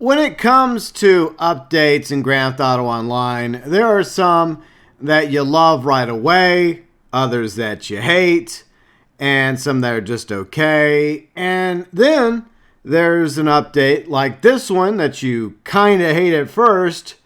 when it comes to updates in Grand Theft Auto Online, there are some that you love right away, others that you hate, and some that are just okay. And then there's an update like this one that you kind of hate at first,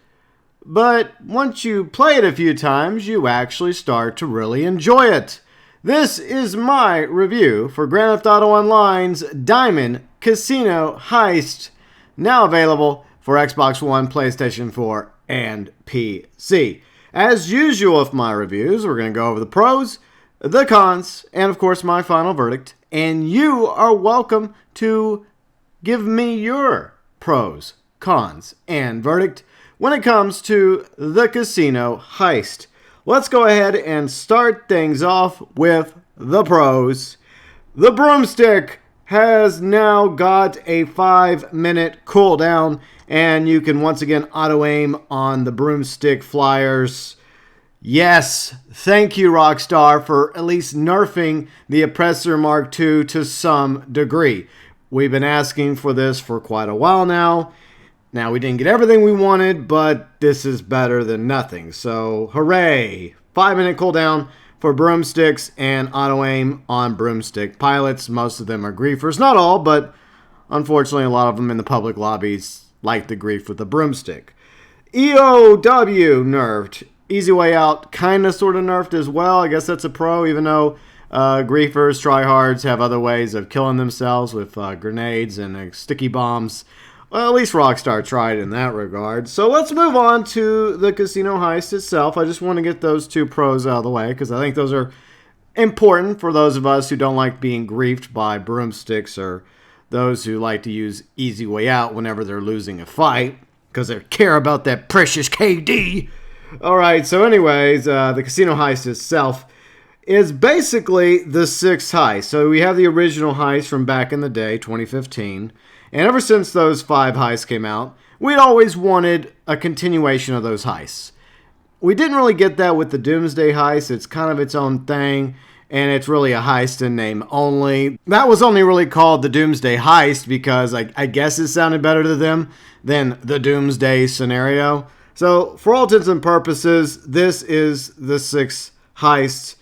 but once you play it a few times, you actually start to really enjoy it. This is my review for Grand Theft Auto Online's Diamond Casino Heist, now available for Xbox One, PlayStation 4, and PC. As usual with my reviews, we're going to go over the pros, the cons, and of course my final verdict. And you are welcome to give me your pros, cons, and verdict when it comes to the Casino Heist. Let's go ahead and start things off with the pros. The broomstick has now got a 5-minute cooldown, and you can once again auto-aim on the broomstick flyers. Yes, thank you, Rockstar, for at least nerfing the Oppressor Mark II to some degree. We've been asking for this for quite a while now. Now, we didn't get everything we wanted, but this is better than nothing. So, hooray! 5-minute cooldown for broomsticks and auto-aim on broomstick pilots. Most of them are griefers. Not all, but unfortunately a lot of them in the public lobbies like to grief with the broomstick. EOW nerfed. Easy way out kind of sort of nerfed as well. I guess that's a pro, even though griefers, tryhards have other ways of killing themselves with grenades and sticky bombs. Well, at least Rockstar tried in that regard. So let's move on to the Casino Heist itself. I just want to get those two pros out of the way because I think those are important for those of us who don't like being griefed by broomsticks or those who like to use easy way out whenever they're losing a fight because they care about that precious KD. Alright, so anyways, the Casino Heist itself is basically the sixth heist. So we have the original heist from back in the day, 2015. And ever since those 5 heists came out, we'd always wanted a continuation of those heists. We didn't really get that with the Doomsday Heist. It's kind of its own thing, and it's really a heist in name only. That was only really called the Doomsday Heist because I guess it sounded better to them than the Doomsday scenario. So, for all intents and purposes, this is the 6th heist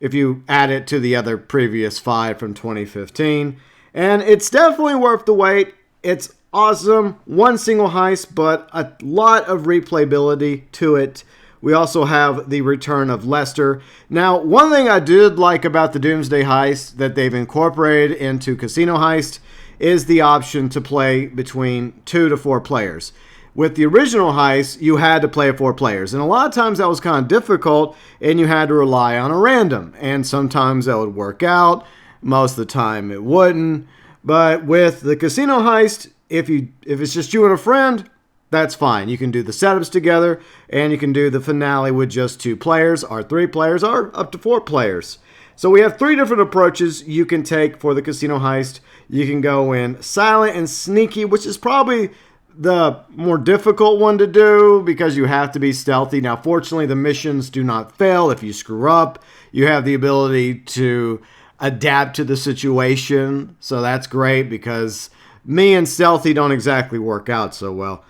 if you add it to the other previous 5 from 2015. And it's definitely worth the wait. It's awesome. One single heist, but a lot of replayability to it. We also have the return of Lester. Now, one thing I did like about the Doomsday Heist that they've incorporated into Casino Heist is the option to play between 2 to 4 players. With the original heist, you had to play 4 players. And a lot of times that was kind of difficult, and you had to rely on a random. And sometimes that would work out. Most of the time it wouldn't. But with the Casino Heist, if it's just you and a friend, that's fine. You can do the setups together, and you can do the finale with just 2 players, or 3 players, or up to 4 players. So we have 3 different approaches you can take for the Casino Heist. You can go in silent and sneaky, which is probably the more difficult one to do because you have to be stealthy. Now, fortunately, the missions do not fail if you screw up. You have the ability to adapt to the situation, so that's great because me and stealthy don't exactly work out so well.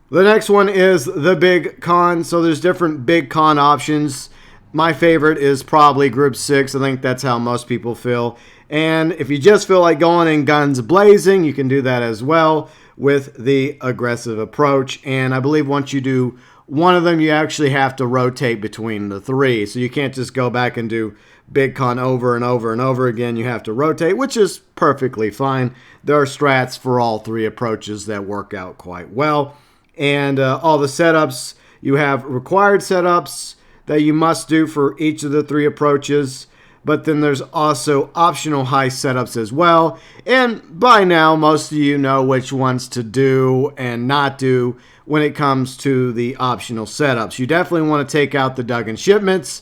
The next one is the big con. So there's different big con options. My favorite is probably Group 6. I think that's how most people feel. And if you just feel like going in guns blazing, you can do that as well with the aggressive approach. And I believe once you do one of them, you actually have to rotate between the 3. So you can't just go back and do big con over and over and over again. You have to rotate, which is perfectly fine. There are strats for all 3 approaches that work out quite well. And all the setups, you have required setups that you must do for each of the 3 approaches. But then there's also optional heist setups as well. And by now, most of you know which ones to do and not do when it comes to the optional setups. You definitely want to take out the Duggan shipments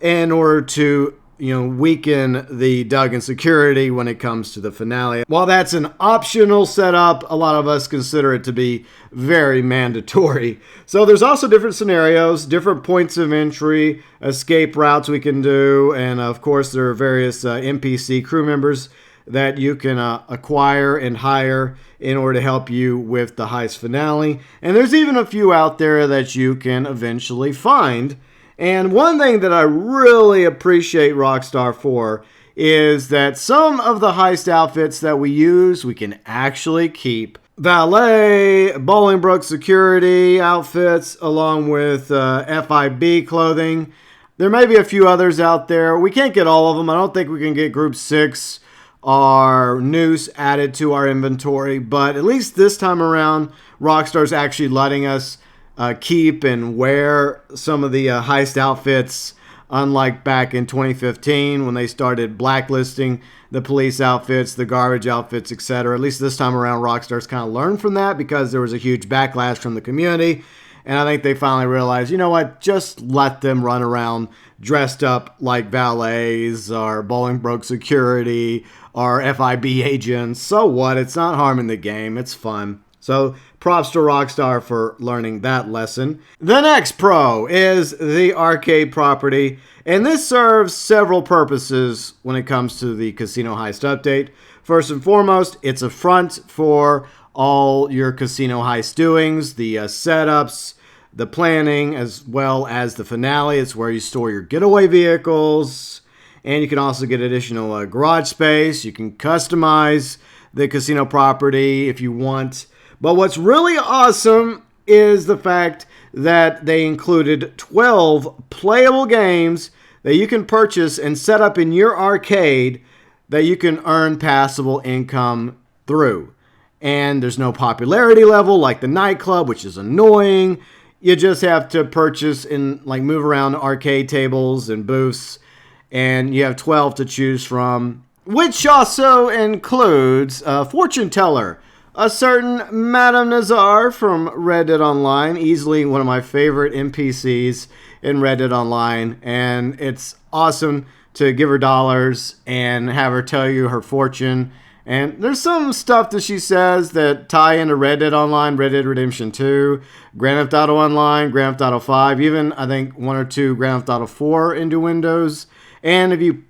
in order to weaken the Duggan security when it comes to the finale. While that's an optional setup, a lot of us consider it to be very mandatory. So there's also different scenarios, different points of entry, escape routes we can do, and of course there are various NPC crew members that you can acquire and hire in order to help you with the heist finale. And there's even a few out there that you can eventually find. And one thing that I really appreciate Rockstar for is that some of the heist outfits that we use, we can actually keep. Valet, Bolingbroke security outfits, along with FIB clothing. There may be a few others out there. We can't get all of them. I don't think we can get Group 6 or Noose added to our inventory, but at least this time around, Rockstar's actually letting us keep and wear some of the heist outfits, unlike back in 2015 when they started blacklisting the police outfits, the garbage outfits, etc. At least this time around, Rockstar's kind of learned from that because there was a huge backlash from the community. And I think they finally realized, you know what, just let them run around dressed up like valets or Bolingbroke security or FIB agents. So what? It's not harming the game. It's fun. So props to Rockstar for learning that lesson. The next pro is the arcade property. And this serves several purposes when it comes to the Casino Heist update. First and foremost, it's a front for all your Casino Heist doings, the setups, the planning, as well as the finale. It's where you store your getaway vehicles. And you can also get additional garage space. You can customize the casino property if you want. But what's really awesome is the fact that they included 12 playable games that you can purchase and set up in your arcade that you can earn passable income through. And there's no popularity level like the nightclub, which is annoying. You just have to purchase and move around arcade tables and booths. And you have 12 to choose from, which also includes a fortune teller. A certain Madame Nazar from Red Dead Online, easily one of my favorite NPCs in Red Dead Online, and it's awesome to give her dollars and have her tell you her fortune. And there's some stuff that she says that tie into Red Dead Online, Red Dead Redemption 2, Grand Theft Auto Online, Grand Theft Auto 5, even I think 1 or 2 Grand Theft Auto 4 into Windows. And if you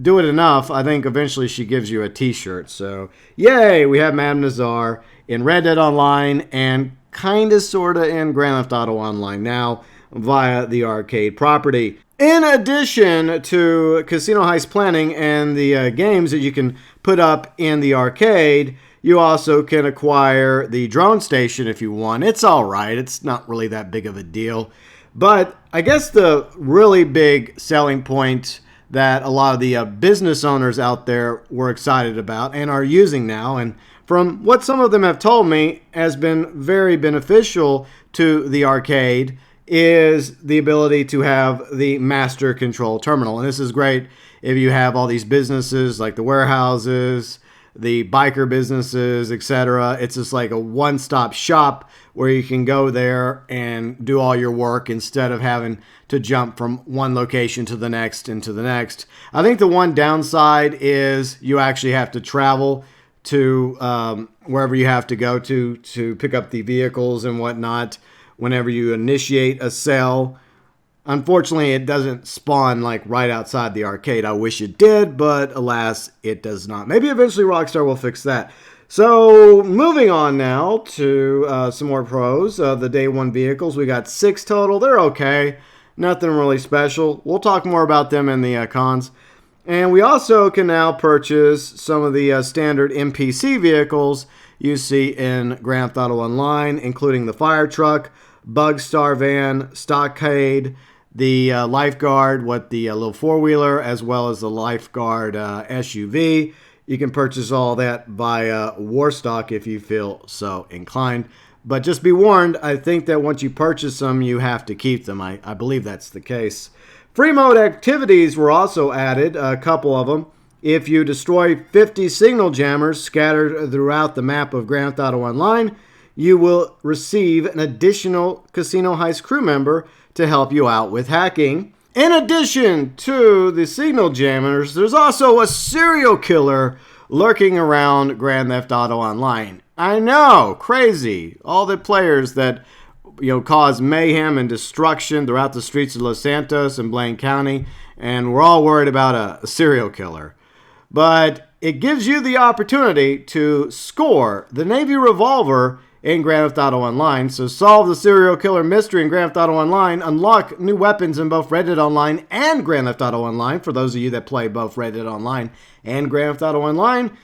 do it enough, I think eventually she gives you a t-shirt. So, yay, we have Madame Nazar in Red Dead Online and kind of, sort of in Grand Theft Auto Online now via the arcade property. In addition to Casino Heist planning and the games that you can put up in the arcade, you also can acquire the drone station if you want. It's all right. It's not really that big of a deal. But I guess the really big selling point that a lot of the business owners out there were excited about and are using now, and from what some of them have told me has been very beneficial to the arcade, is the ability to have the master control terminal. And this is great if you have all these businesses like the warehouses, the biker businesses, etc. It's just like a one-stop shop where you can go there and do all your work instead of having to jump from one location to the next and to the next. I think the one downside is you actually have to travel to wherever you have to go to pick up the vehicles and whatnot whenever you initiate a sale. Unfortunately, it doesn't spawn right outside the arcade. I wish it did, but alas, it does not. Maybe eventually Rockstar will fix that. So, moving on now to some more pros. The day one vehicles, we got 6 total. They're okay. Nothing really special. We'll talk more about them in the cons. And we also can now purchase some of the standard NPC vehicles you see in Grand Theft Auto Online, including the fire truck, bug star van, stockade, the lifeguard, the little four-wheeler, as well as the lifeguard SUV. You can purchase all that via Warstock if you feel so inclined. But just be warned, I think that once you purchase them, you have to keep them. I believe that's the case. Free mode activities were also added, a couple of them. If you destroy 50 signal jammers scattered throughout the map of Grand Theft Auto Online, you will receive an additional Casino Heist crew member to help you out with hacking. In addition to the signal jammers, there's also a serial killer lurking around Grand Theft Auto Online. I know, crazy. All the players that cause mayhem and destruction throughout the streets of Los Santos and Blaine County, and we're all worried about a serial killer. But it gives you the opportunity to score the Navy revolver in Grand Theft Auto Online. So solve the serial killer mystery in Grand Theft Auto Online. Unlock new weapons in both Red Dead Online and Grand Theft Auto Online. For those of you that play both Red Dead Online and Grand Theft Auto Online,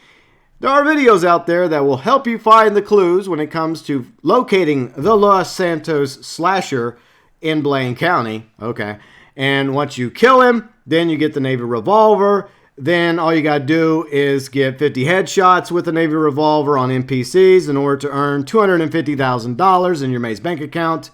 there are videos out there that will help you find the clues when it comes to locating the Los Santos slasher in Blaine County. Okay. And once you kill him, then you get the Navy revolver. Then all you got to do is get 50 headshots with the Navy revolver on NPCs in order to earn $250,000 in your Maze bank account.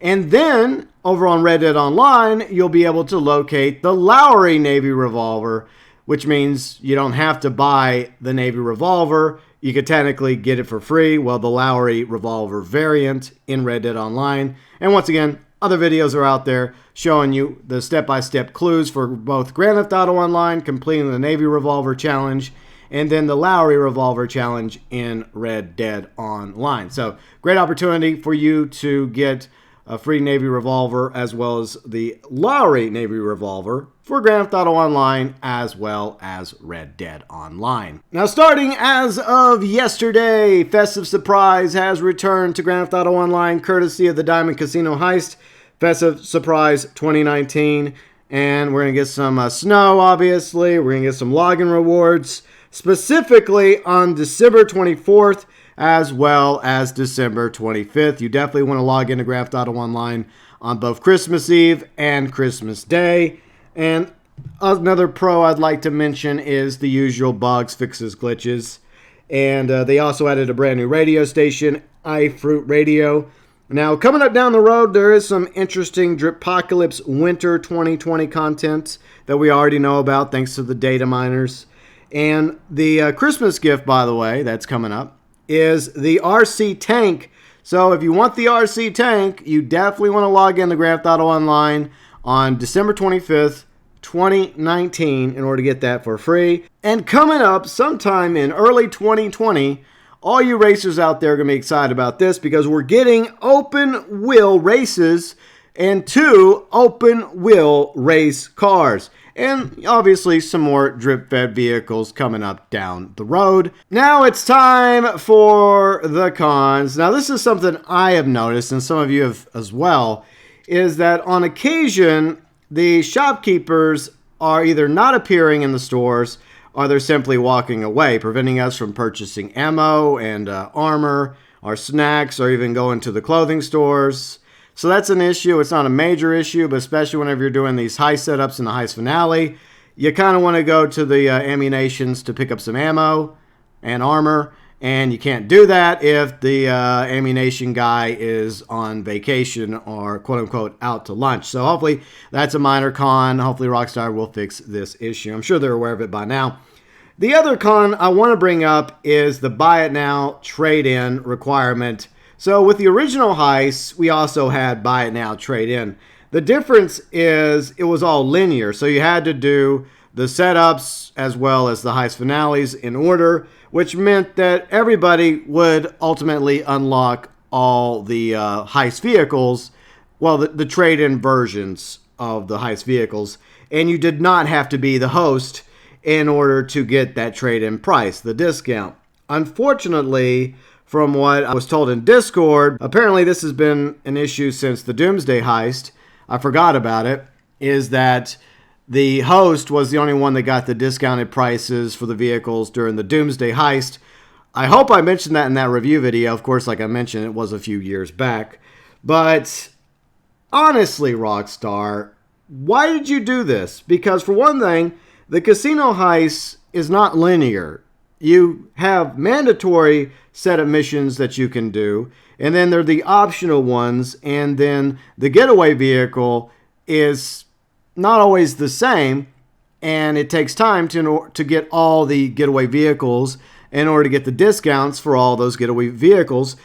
And then over on Red Dead Online, you'll be able to locate the Lowry Navy revolver, which means you don't have to buy the Navy revolver. You could technically get it for free. Well, the Lowry revolver variant in Red Dead Online. And once again, other videos are out there showing you the step-by-step clues for both Grand Theft Auto Online, completing the Navy Revolver Challenge, and then the Lowry Revolver Challenge in Red Dead Online. So, great opportunity for you to get a free Navy Revolver as well as the Lowry Navy Revolver for Grand Theft Auto Online as well as Red Dead Online. Now, starting as of yesterday, Festive Surprise has returned to Grand Theft Auto Online courtesy of the Diamond Casino Heist Festive Surprise 2019. And we're going to get some snow, obviously. We're going to get some login rewards, specifically on December 24th as well as December 25th. You definitely want to log into Grand Theft Auto Online on both Christmas Eve and Christmas Day. And another pro I'd like to mention is the usual bugs, fixes, glitches. And they also added a brand new radio station, iFruit Radio. Now, coming up down the road, there is some interesting Dripocalypse Winter 2020 content that we already know about thanks to the data miners. And the Christmas gift, by the way, that's coming up, is the RC Tank. So if you want the RC Tank, you definitely want to log into Grand Theft Auto Online on December 25th, 2019 in order to get that for free. And coming up sometime in early 2020, all you racers out there are going to be excited about this because we're getting open wheel races and 2 open wheel race cars. And obviously some more drip-fed vehicles coming up down the road. Now it's time for the cons. Now this is something I have noticed, and some of you have as well, is that on occasion, the shopkeepers are either not appearing in the stores or they're simply walking away, preventing us from purchasing ammo and armor, or snacks, or even going to the clothing stores. So that's an issue. It's not a major issue, but especially whenever you're doing these heist setups in the heist finale, you kind of want to go to the ammunitions to pick up some ammo and armor, and you can't do that if the ammunition guy is on vacation or quote-unquote out to lunch. So hopefully that's a minor con. Hopefully Rockstar will fix this issue. I'm sure they're aware of it by now. The other con I want to bring up is the buy it now, trade in requirement. So with the original heist, we also had buy it now, trade in. The difference is it was all linear. So you had to do the setups as well as the heist finales in order, which meant that everybody would ultimately unlock all the heist vehicles, well, the trade-in versions of the heist vehicles, and you did not have to be the host in order to get that trade-in price, the discount. Unfortunately, from what I was told in Discord, apparently this has been an issue since the Doomsday Heist. I forgot about it, is that the host was the only one that got the discounted prices for the vehicles during the Doomsday Heist. I hope I mentioned that in that review video. Of course, like I mentioned, it was a few years back. But honestly, Rockstar, why did you do this? Because for one thing, the casino heist is not linear. You have mandatory set of missions that you can do, and then there are the optional ones, and then the getaway vehicle is not always the same, and it takes time to get all the getaway vehicles in order to get the discounts for all those getaway vehicles,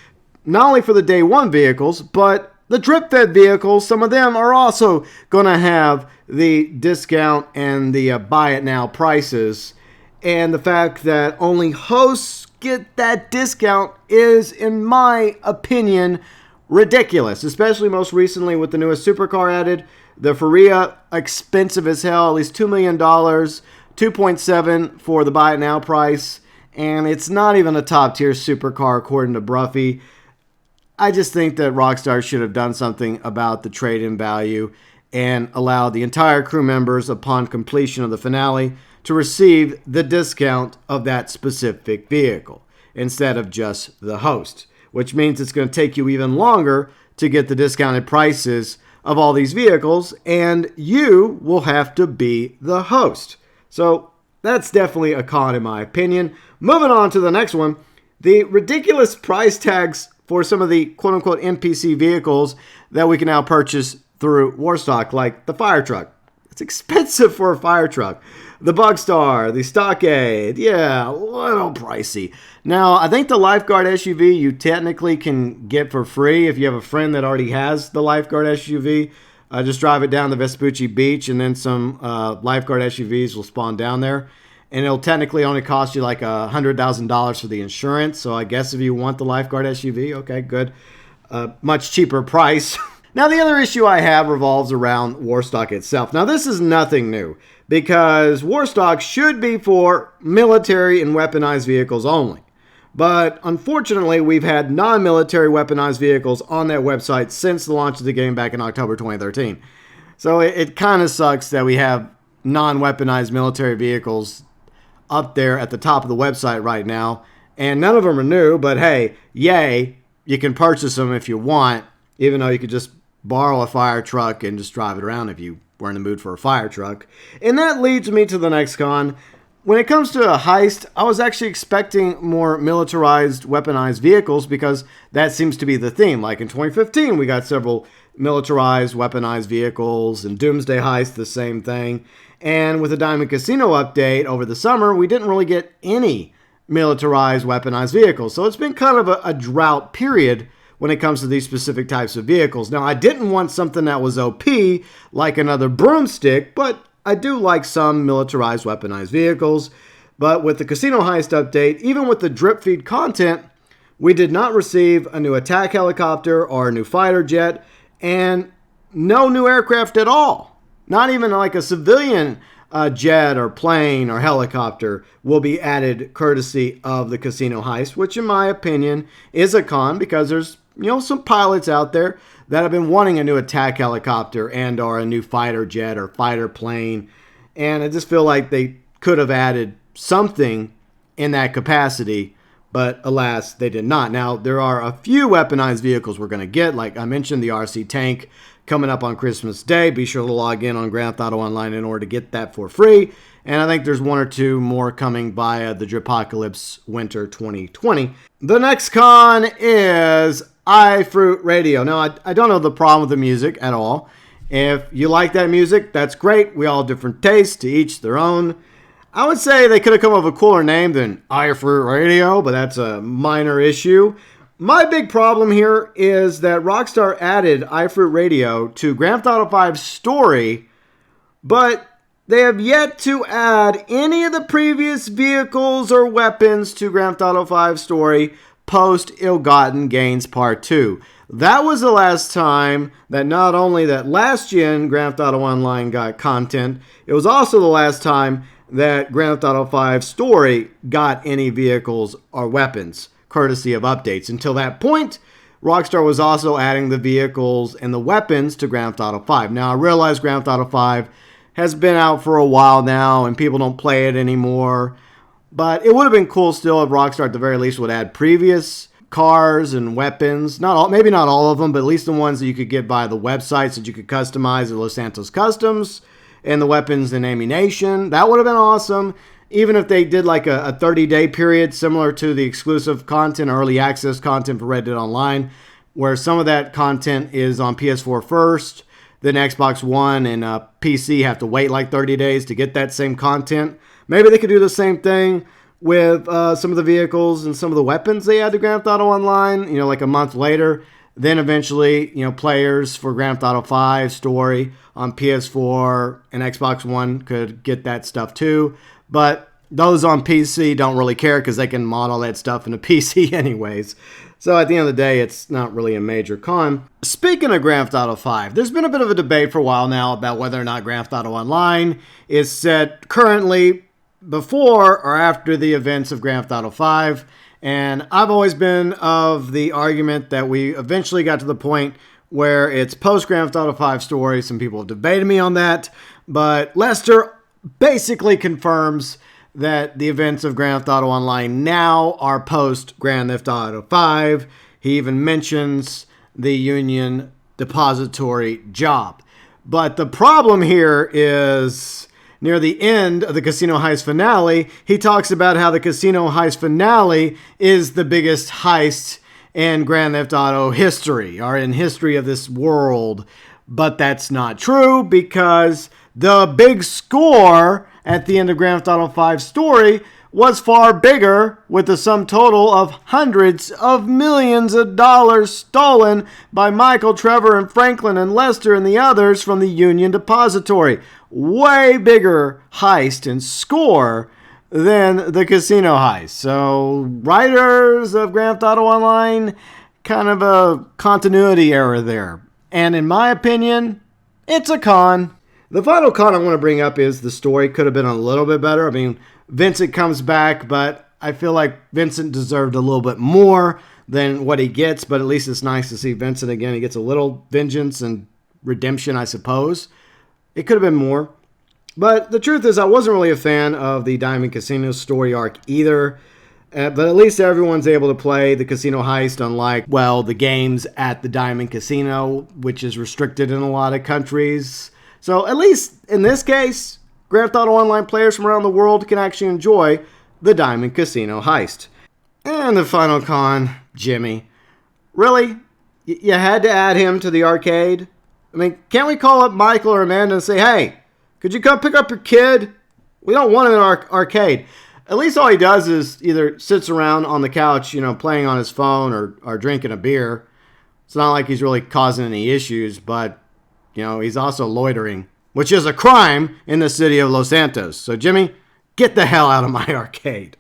not only for the day one vehicles, but the drip-fed vehicles. Some of them are also going to have the discount and the buy it now prices. And the fact that only hosts get that discount is, in my opinion, ridiculous. Especially most recently with the newest supercar added. The Faria, expensive as hell, at least $2 million 2.7 for the buy it now price, and it's not even a top tier supercar according to Bruffy. I just think that Rockstar should have done something about the trade-in value and allowed the entire crew members upon completion of the finale to receive the discount of that specific vehicle instead of just the host, which means it's going to take you even longer to get the discounted prices of all these vehicles, and you will have to be the host. So that's definitely a con in my opinion. Moving on to the next one, the ridiculous price tags for some of the quote-unquote NPC vehicles that we can now purchase through Warstock, like the fire truck. It's expensive for a fire truck. The Bugstar, the Stockade, yeah, a little pricey. Now, I think the Lifeguard SUV you technically can get for free if you have a friend that already has the Lifeguard SUV. Just drive it down the Vespucci Beach, and then some Lifeguard SUVs will spawn down there. And it'll technically only cost you like $100,000 for the insurance. So I guess if you want the Lifeguard SUV, okay, good. Much cheaper price. Now, the other issue I have revolves around Warstock itself. Now, this is nothing new, because Warstock should be for military and weaponized vehicles only. But unfortunately, we've had non-military weaponized vehicles on that website since the launch of the game back in October 2013. So it kind of sucks that we have non-weaponized military vehicles up there at the top of the website right now. And none of them are new, but hey, yay, you can purchase them if you want, even though you could just borrow a fire truck and just drive it around if you were in the mood for a fire truck. And that leads me to the next con. When it comes to a heist, I was actually expecting more militarized, weaponized vehicles because that seems to be the theme. Like in 2015, we got several militarized, weaponized vehicles, and Doomsday Heist, the same thing. And with the Diamond Casino update over the summer, we didn't really get any militarized, weaponized vehicles. So it's been kind of a drought period when it comes to these specific types of vehicles. Now, I didn't want something that was OP, like another broomstick, but I do like some militarized, weaponized vehicles. But with the Casino Heist update, even with the drip feed content, we did not receive a new attack helicopter or a new fighter jet, and no new aircraft at all. Not even like a civilian jet or plane or helicopter will be added courtesy of the Casino Heist, which in my opinion is a con because there's some pilots out there that have been wanting a new attack helicopter and or a new fighter jet or fighter plane. And I just feel like they could have added something in that capacity, but alas, they did not. Now, there are a few weaponized vehicles we're going to get. Like I mentioned, the RC tank coming up on Christmas Day. Be sure to log in on Grand Theft Auto Online in order to get that for free. And I think there's one or two more coming via the Drapocalypse Winter 2020. The next con is iFruit Radio. Now, I don't know the problem with the music at all. If you like that music, that's great. We all have different tastes, to each their own. I would say they could have come up with a cooler name than iFruit Radio, but that's a minor issue. My big problem here is that Rockstar added iFruit Radio to Grand Theft Auto 5 story, but they have yet to add any of the previous vehicles or weapons to Grand Theft Auto 5 story post Ill-Gotten Gains Part 2. That was the last time that not only that last gen Grand Theft Auto Online got content, it was also the last time that Grand Theft Auto 5 story got any vehicles or weapons, courtesy of updates. Until that point, Rockstar was also adding the vehicles and the weapons to Grand Theft Auto 5. Now, I realize Grand Theft Auto 5 has been out for a while now and people don't play it anymore, but it would have been cool still if Rockstar at the very least would add previous cars and weapons. Maybe not all of them, but at least the ones that you could get by the websites that you could customize at Los Santos Customs, and the weapons and ammunition. That would have been awesome. Even if they did like a 30-day period similar to the exclusive content, early access content for Red Dead Online, where some of that content is on PS4 first, then Xbox One and PC have to wait like 30 days to get that same content. Maybe they could do the same thing with some of the vehicles and some of the weapons they add to Grand Theft Auto Online, like a month later. Then eventually, players for Grand Theft Auto 5 story on PS4 and Xbox One could get that stuff too. But those on PC don't really care because they can mod all that stuff in a PC anyways. So at the end of the day, it's not really a major con. Speaking of Grand Theft Auto 5, there's been a bit of a debate for a while now about whether or not Grand Theft Auto Online is set currently before or after the events of Grand Theft Auto 5. And I've always been of the argument that we eventually got to the point where it's post Grand Theft Auto 5 story. Some people have debated me on that, but Lester basically confirms that the events of Grand Theft Auto Online now are post Grand Theft Auto 5. He even mentions the Union Depository job. But the problem here is near the end of the Casino Heist finale, he talks about how the Casino Heist finale is the biggest heist in Grand Theft Auto history, or in history of this world. But that's not true, because the big score at the end of Grand Theft Auto 5 story was far bigger, with a sum total of hundreds of millions of dollars stolen by Michael, Trevor, and Franklin, and Lester, and the others from the Union Depository. Way bigger heist and score than the casino heist. So, writers of Grand Theft Auto Online, kind of a continuity error there. And in my opinion, it's a con. The final con I want to bring up is the story could have been a little bit better. I mean, Vincent comes back, but I feel like Vincent deserved a little bit more than what he gets, but at least it's nice to see Vincent again. He gets a little vengeance and redemption, I suppose. It could have been more. But the truth is, I wasn't really a fan of the Diamond Casino story arc either. But at least everyone's able to play the Casino Heist, unlike, well, the games at the Diamond Casino, which is restricted in a lot of countries. So at least in this case, Grand Theft Auto Online players from around the world can actually enjoy the Diamond Casino Heist. And the final con, Jimmy. Really? You had to add him to the arcade? I mean, can't we call up Michael or Amanda and say, hey, could you come pick up your kid? We don't want him in our arcade. At least all he does is either sits around on the couch, playing on his phone or drinking a beer. It's not like he's really causing any issues, but, he's also loitering, which is a crime in the city of Los Santos. So, Jimmy, get the hell out of my arcade.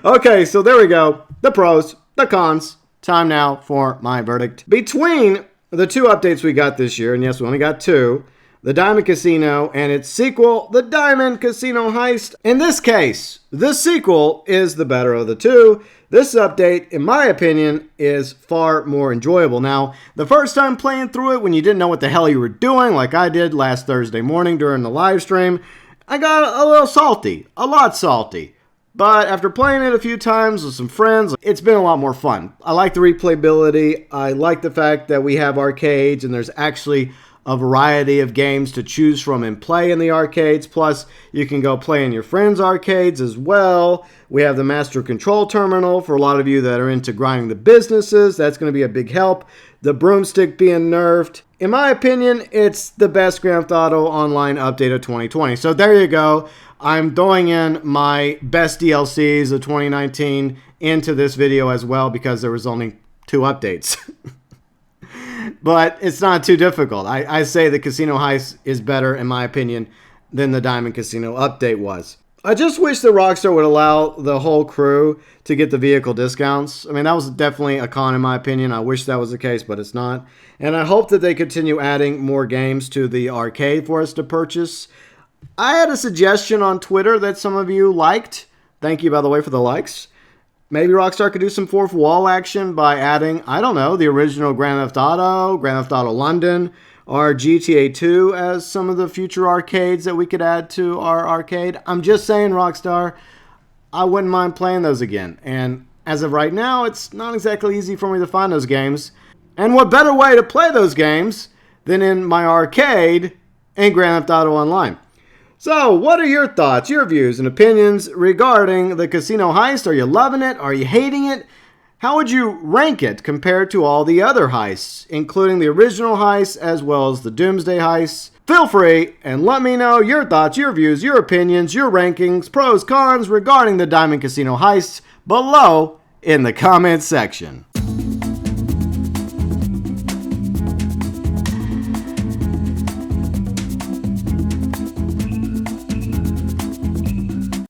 Okay, so there we go. The pros, the cons. Time now for my verdict. Between the two updates we got this year, and yes, we only got two, the Diamond Casino and its sequel, the Diamond Casino Heist. In this case, the sequel is the better of the two. This update, in my opinion, is far more enjoyable. Now, the first time playing through it, when you didn't know what the hell you were doing, like I did last Thursday morning during the live stream, I got a little salty, a lot salty. But after playing it a few times with some friends, it's been a lot more fun. I like the replayability. I like the fact that we have arcades and there's actually a variety of games to choose from and play in the arcades. Plus, you can go play in your friends' arcades as well. We have the Master Control Terminal for a lot of you that are into grinding the businesses. That's going to be a big help. The broomstick being nerfed. In my opinion, it's the best Grand Theft Auto Online update of 2020. So there you go. I'm throwing in my best DLCs of 2019 into this video as well because there was only 2 updates. But it's not too difficult. I say the Casino Heist is better, in my opinion, than the Diamond Casino update was. I just wish that Rockstar would allow the whole crew to get the vehicle discounts. I mean, that was definitely a con in my opinion. I wish that was the case, but it's not. And I hope that they continue adding more games to the arcade for us to purchase. I had a suggestion on Twitter that some of you liked. Thank you, by the way, for the likes. Maybe Rockstar could do some fourth wall action by adding, I don't know, the original Grand Theft Auto London, or GTA 2 as some of the future arcades that we could add to our arcade. I'm just saying, Rockstar, I wouldn't mind playing those again. And as of right now, it's not exactly easy for me to find those games. And what better way to play those games than in my arcade in Grand Theft Auto Online? So, what are your thoughts, your views, and opinions regarding the Casino Heist? Are you loving it? Are you hating it? How would you rank it compared to all the other heists, including the original heist as well as the Doomsday heists? Feel free and let me know your thoughts, your views, your opinions, your rankings, pros, cons regarding the Diamond Casino Heist below in the comments section.